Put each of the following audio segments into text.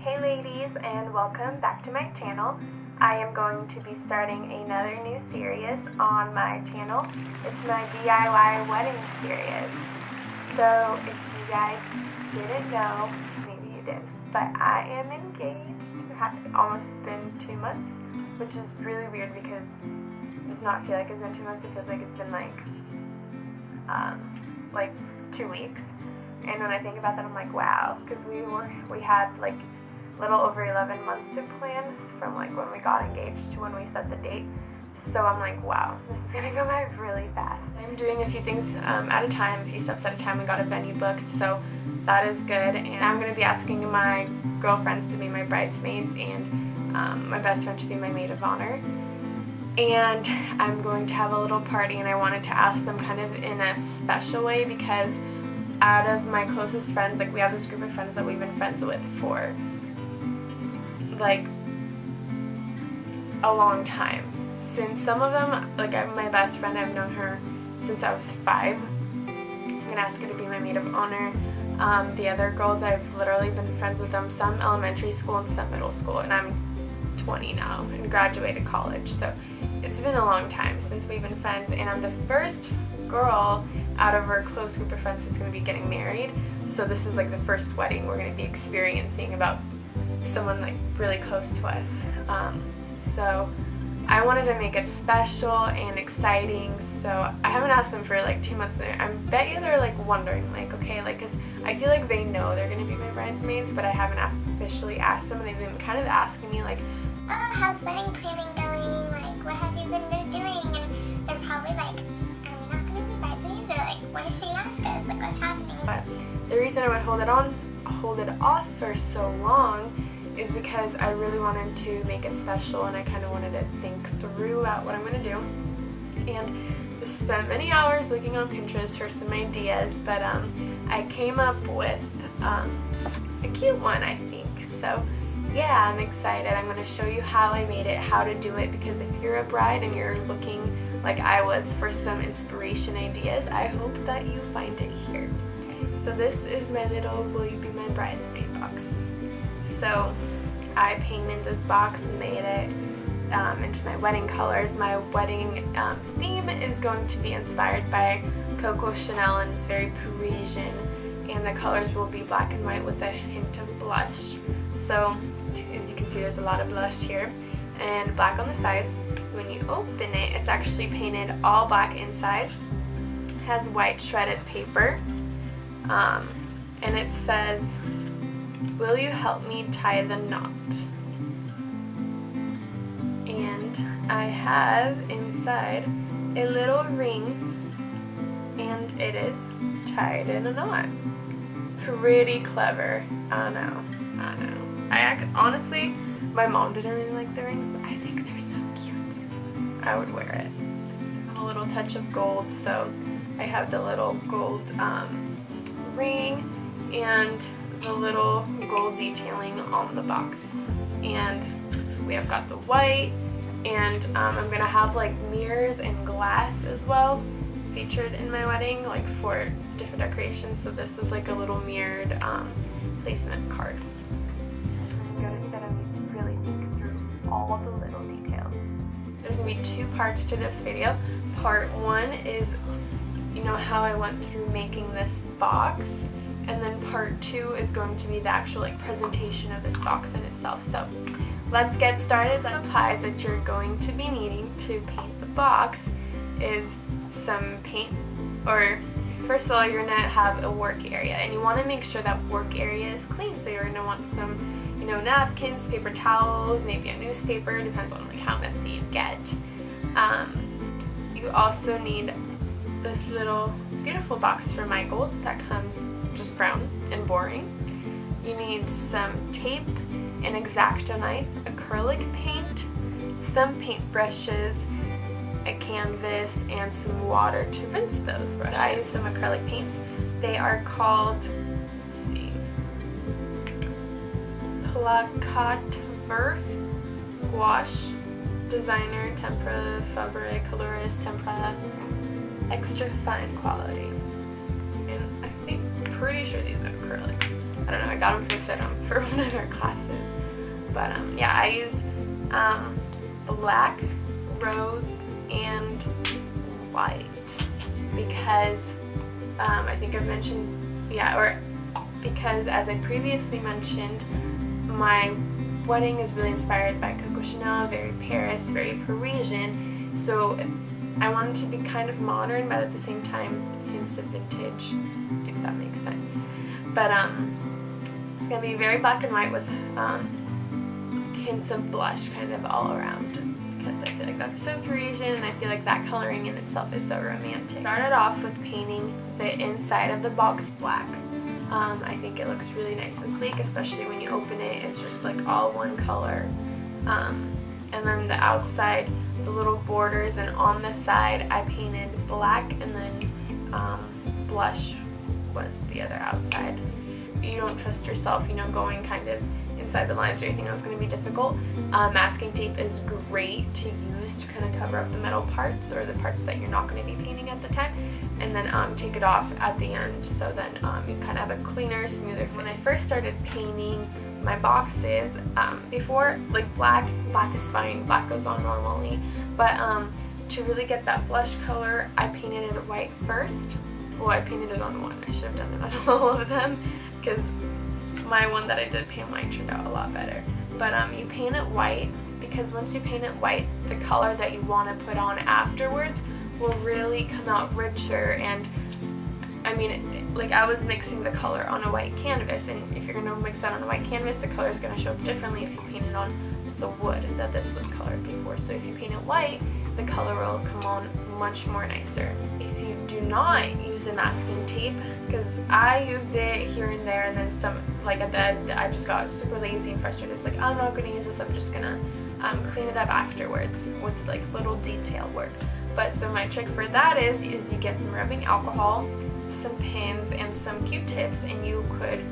Hey ladies, and welcome back to my channel. I am going to be starting another new series on my channel. It's my DIY wedding series. So if you guys didn't know, maybe you did, but I am engaged. It has almost been 2 months, which is really weird because it does not feel like it's been 2 months. It feels like it's been like 2 weeks. And when I think about that, I'm like, wow, because we had like little over 11 months to plan from like when we got engaged to when we set the date. So I'm like, wow, this is gonna go by really fast. I'm doing a few things at a time, a few steps at a time. We got a venue booked, so that is good. And I'm gonna be asking my girlfriends to be my bridesmaids and my best friend to be my maid of honor. And I'm going to have a little party, and I wanted to ask them kind of in a special way because out of my closest friends, like we have this group of friends that we've been friends with for like a long time. Since some of them, like my best friend, I've known her since I was 5. I'm gonna ask her to be my maid of honor. The other girls, I've literally been friends with them, some elementary school and some middle school, and I'm 20 now and graduated college, so it's been a long time since we've been friends, and I'm the first girl out of our close group of friends that's going to be getting married, so this is like the first wedding we're going to be experiencing about someone like really close to us. So I wanted to make it special and exciting, so I haven't asked them for like 2 months there. I bet you they're like wondering, like, okay, like, because I feel like they know they're going to be my bridesmaids, but I haven't officially asked them, and they've been kind of asking me like, how's wedding planning going? Like, what have you been doing? And they're probably like, are we not going to be bridesmaids? Or like, what is she going to ask us? Like, what's happening? But the reason I would hold it off for so long is because I really wanted to make it special, and I kind of wanted to think through about what I'm going to do. And spent many hours looking on Pinterest for some ideas, but I came up with a cute one, I think. So yeah, I'm excited. I'm going to show you how I made it, how to do it, because if you're a bride and you're looking like I was for some inspiration ideas, I hope that you find it here. So this is my little Will You Be My Bridesmaid box. So I painted this box and made it into my wedding colors. My wedding theme is going to be inspired by Coco Chanel, and it's very Parisian, and the colors will be black and white with a hint of blush. So as you can see, there's a lot of blush here and black on the sides. When you open it, it's actually painted all black inside. It has white shredded paper, and it says, "Will you help me tie the knot?" And I have inside a little ring, and it is tied in a knot. Pretty clever. I know. Honestly, my mom didn't really like the rings, but I think they're so cute. I would wear it. A little touch of gold, so I have the little gold ring and the little gold detailing on the box. And we have got the white, and I'm gonna have like mirrors and glass as well featured in my wedding, like for different decorations. So this is like a little mirrored placement card. I'm gonna really think through all the little details. There's gonna be 2 parts to this video. Part 1 is, you know, how I went through making this box, and then part 2 is going to be the actual like presentation of this box in itself. So let's get started. The supplies that you're going to be needing to paint the box is some paint, or first of all, you're gonna have a work area, and you want to make sure that work area is clean. So you're gonna want some, you know, napkins, paper towels, maybe a newspaper, depends on like how messy you get. You also need this little beautiful box from Michaels that comes just brown and boring. You need some tape, an X-Acto knife, acrylic paint, some paint brushes, a canvas, and some water to rinse those brushes. I use some acrylic paints. They are called, let's see, Plakat Verf, Gouache, Designer, Tempera, Fabric, Coloris, Tempera, extra fine quality. And I think, pretty sure these are acrylics. I don't know, I got them for one of our classes. But yeah, I used black, rose, and white because I think I've mentioned, yeah, or because as I previously mentioned, my wedding is really inspired by Coco Chanel, very Paris, very Parisian, so I wanted to be kind of modern but at the same time hints of vintage, if that makes sense. But it's going to be very black and white with hints of blush kind of all around, because I feel like that's so Parisian and I feel like that coloring in itself is so romantic. Started off with painting the inside of the box black. I think it looks really nice and sleek, especially when you open it, it's just like all one color. And then the outside, the little borders, and on the side I painted black, and then blush was the other outside. You don't trust yourself, you know, going kind of inside the lines or anything that's going to be difficult. Masking tape is great to use to kind of cover up the metal parts or the parts that you're not going to be painting at the time, and then take it off at the end, so then you kind of have a cleaner, smoother fit. When I first started painting my boxes, before, like black is fine, black goes on normally, but to really get that blush color, I painted it white first. Well, I painted it on one. I should have done it on all of them, because my one that I did paint white turned out a lot better. But you paint it white, because once you paint it white, the color that you want to put on afterwards will really come out richer. And I mean, like, I was mixing the color on a white canvas, and if you're going to mix that on a white canvas, the color is going to show up differently if you paint it on the wood that this was colored before. So if you paint it white, the color will come on much more nicer. If you do not use a masking tape, because I used it here and there, and then some, like at the end I just got super lazy and frustrated. I was like, I'm not going to use this, I'm just going to clean it up afterwards with like little detail work. But so my trick for that is you get some rubbing alcohol, some pins, and some Q-tips, and you could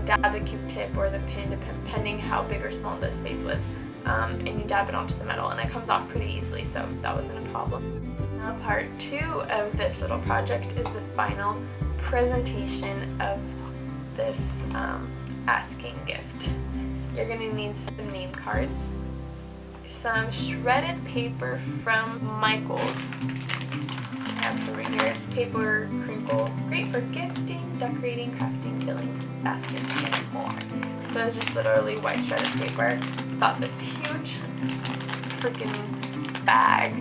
dab the Q-tip or the pin depending how big or small the space was, and you dab it onto the metal, and it comes off pretty easily, so that wasn't a problem. Now part 2 of this little project is the final presentation of this asking gift. You're going to need some name cards, some shredded paper from Michael's. I have some right here. It's paper crinkle, great for gifting, decorating, crafting, filling baskets, and more. So it's just literally white shredded paper. Got this huge freaking bag,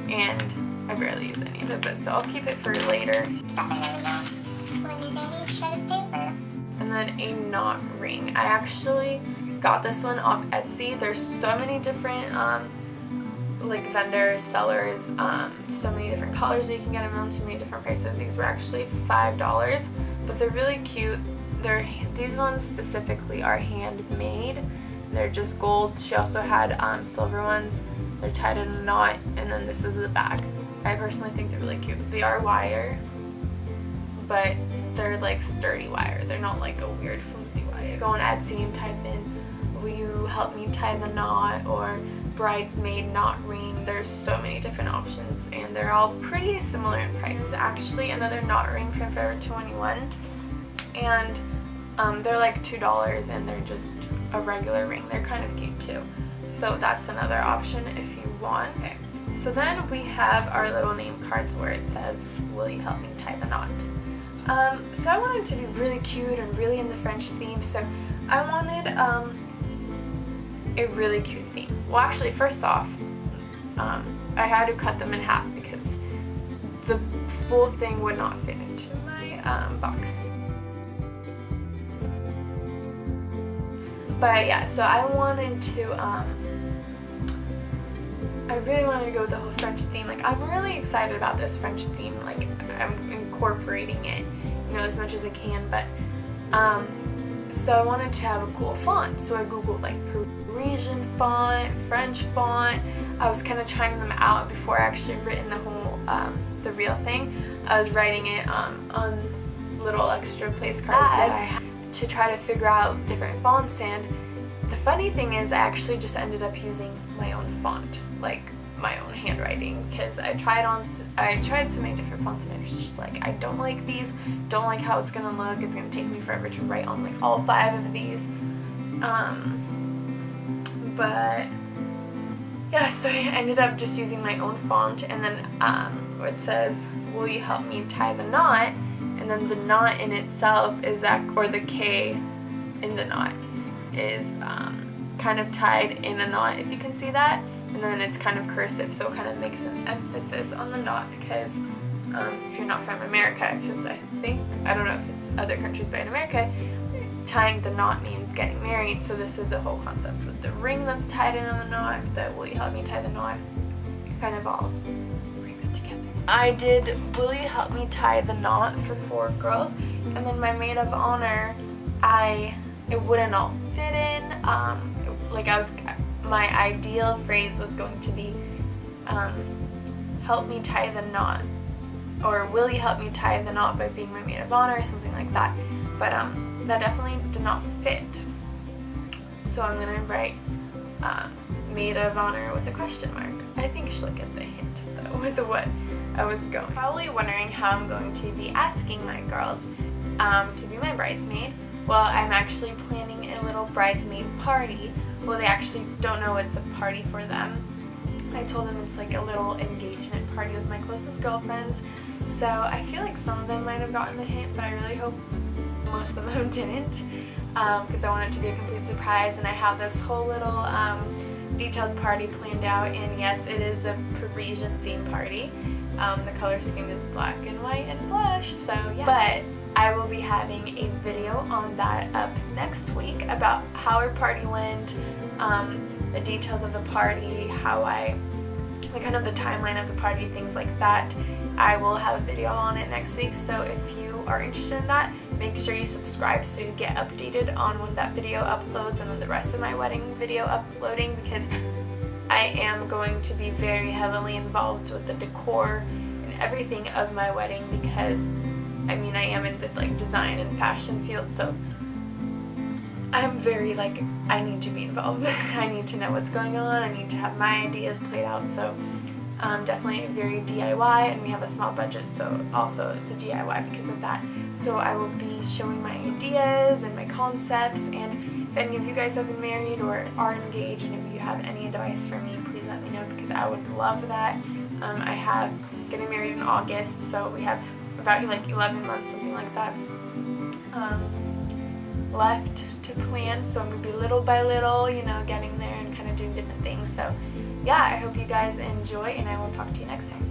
and I barely use any of it, but so I'll keep it for later. Stuff I never know when you're gonna need shredded paper. And then a knot ring. I actually got this one off Etsy. There's so many different like vendors, sellers, so many different colors that you can get them on, so many different prices. These were actually $5, but they're really cute. These ones specifically are handmade. They're just gold. She also had silver ones. They're tied in a knot, and then this is the back. I personally think they're really cute. They are wire, but they're like sturdy wire. They're not like a weird flimsy wire. Go on Etsy and type in, will you help me tie the knot, or bridesmaid knot ring. There's so many different options, and they're all pretty similar in price. Actually, another knot ring from Forever 21, and they're like $2, and they're just a regular ring. They're kind of cute too. So that's another option if you want. Okay. So then we have our little name cards where it says, will you help me tie the knot? So I wanted to be really cute and really in the French theme, so I wanted a really cute theme. Well, actually, first off, I had to cut them in half because the full thing would not fit into my box. But yeah, so I wanted to, I really wanted to go with the whole French theme. Like, I'm really excited about this French theme. Like, I'm incorporating it, you know, as much as I can. But so I wanted to have a cool font. So I googled like Parisian font, French font. I was kind of trying them out before I actually written the whole the real thing. I was writing it on little extra place cards that I had to try to figure out different fonts. And the funny thing is, I actually just ended up using my own font. Like, my own handwriting, because I tried so many different fonts and I was just like, I don't like these, don't like how it's gonna look, it's gonna take me forever to write on like all 5 of these. But yeah, so I ended up just using my own font, and then it says, will you help me tie the knot? And then the knot in itself is that, or the K in the knot is kind of tied in a knot, if you can see that, and then it's kind of cursive, so it kind of makes an emphasis on the knot, because if you're not from America, because I don't know if it's other countries, but in America, tying the knot means getting married, so this is the whole concept with the ring that's tied in on the knot, that will you help me tie the knot, kind of all rings together. I did will you help me tie the knot for 4 girls, and then my maid of honor, it wouldn't all fit in, my ideal phrase was going to be, help me tie the knot, or will you help me tie the knot by being my maid of honor, or something like that, but that definitely did not fit. So I'm gonna write maid of honor with a question mark. I think she'll get the hint though with what I was going. Probably wondering how I'm going to be asking my girls to be my bridesmaid. Well, I'm actually planning a little bridesmaid party. Well, they actually don't know it's a party for them. I told them it's like a little engagement party with my closest girlfriends. So I feel like some of them might have gotten the hint, but I really hope most of them didn't, because I want it to be a complete surprise, and I have this whole little detailed party planned out, and yes, it is a Parisian theme party. The color scheme is black and white and blush, so yeah. But I will be having a video on that up next week about how our party went, the details of the party, kind of the timeline of the party, things like that. I will have a video on it next week, so if you are interested in that, make sure you subscribe so you get updated on when that video uploads and then the rest of my wedding video uploading, because I am going to be very heavily involved with the decor and everything of my wedding, because I am in the design and fashion field, so I'm very I need to be involved. I need to know what's going on, I need to have my ideas played out, so definitely very DIY, and we have a small budget, so also it's a DIY because of that. So I will be showing my ideas and my concepts, and if any of you guys have been married or are engaged and if you have any advice for me, please let me know, because I would love that. I have getting married in August, so we have about 11 months, something like that, left to plan, so I'm going to be little by little, getting there and kind of doing different things. So yeah, I hope you guys enjoy, and I will talk to you next time.